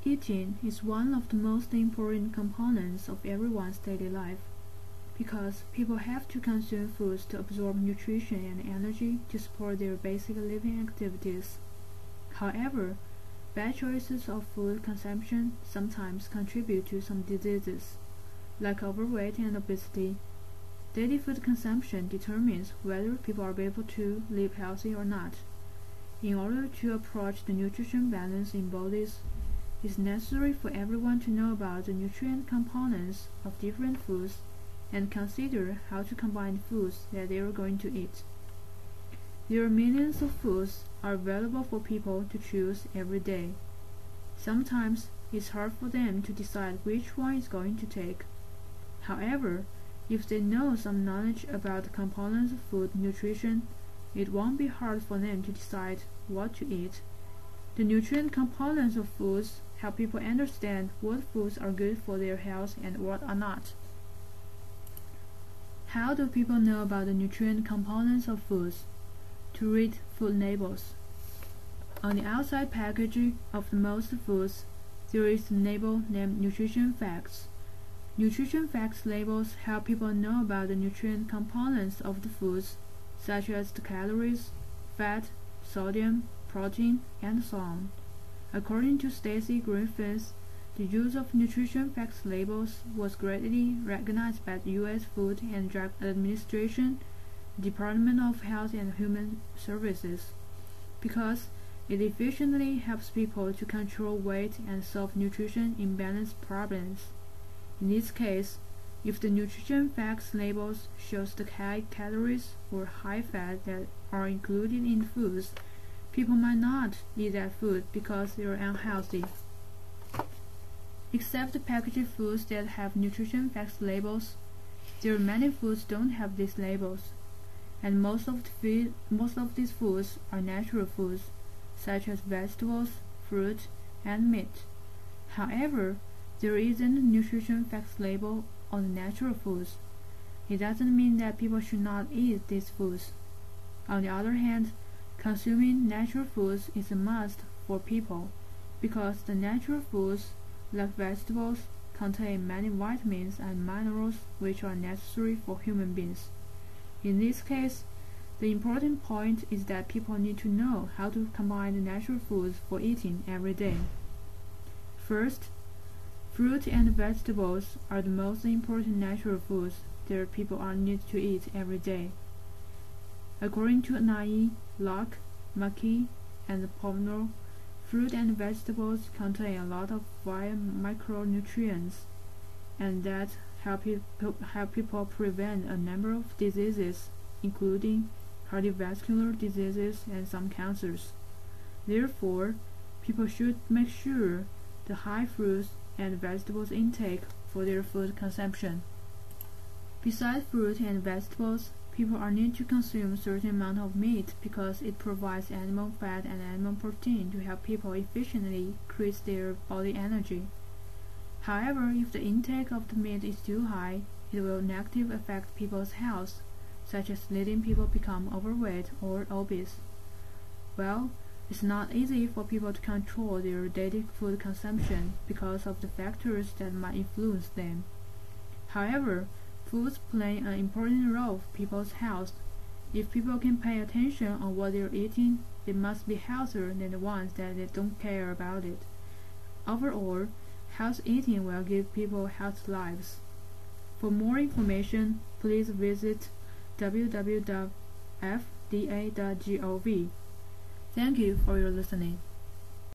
Eating is one of the most important components of everyone's daily life, because people have to consume foods to absorb nutrition and energy to support their basic living activities. However, bad choices of food consumption sometimes contribute to some diseases, like overweight and obesity. Daily food consumption determines whether people are able to live healthy or not. In order to approach the nutrition balance in bodies, it is necessary for everyone to know about the nutrient components of different foods and consider how to combine foods that they are going to eat. There are millions of foods are available for people to choose every day. Sometimes it's hard for them to decide which one is going to take. However, if they know some knowledge about the components of food nutrition, it won't be hard for them to decide what to eat. The nutrient components of foods help people understand what foods are good for their health and what are not. How do people know about the nutrient components of foods? To read food labels. On the outside packaging of most foods, there is a label named Nutrition Facts. Nutrition Facts labels help people know about the nutrient components of the foods, such as the calories, fat, sodium, protein, and so on. According to Stacy Griffiths, the use of nutrition facts labels was greatly recognized by the U.S. Food and Drug Administration, Department of Health and Human Services, because it efficiently helps people to control weight and solve nutrition imbalance problems. In this case, if the nutrition facts labels shows the high calories or high fat that are included in foods, people might not eat that food because they are unhealthy. Except the packaged foods that have nutrition facts labels, there are many foods don't have these labels, and most of these foods are natural foods, such as vegetables, fruit, and meat. However, there isn't a nutrition facts label on the natural foods. It doesn't mean that people should not eat these foods. On the other hand, consuming natural foods is a must for people, because the natural foods, like vegetables, contain many vitamins and minerals which are necessary for human beings. In this case, the important point is that people need to know how to combine the natural foods for eating every day. First, fruit and vegetables are the most important natural foods that people are need to eat every day. According to Nai, Locke, Mackey, and Pomno, fruit and vegetables contain a lot of micronutrients, and that help people prevent a number of diseases, including cardiovascular diseases and some cancers. Therefore, people should make sure the high fruits and vegetables intake for their food consumption. Besides fruit and vegetables, people are need to consume certain amount of meat because it provides animal fat and animal protein to help people efficiently increase their body energy. However, if the intake of the meat is too high, it will negatively affect people's health, such as letting people become overweight or obese. Well, it's not easy for people to control their daily food consumption because of the factors that might influence them. However, foods play an important role for people's health. If people can pay attention on what they're eating, they must be healthier than the ones that they don't care about it. Overall, healthy eating will give people healthy lives. For more information, please visit www.fda.gov. Thank you for your listening.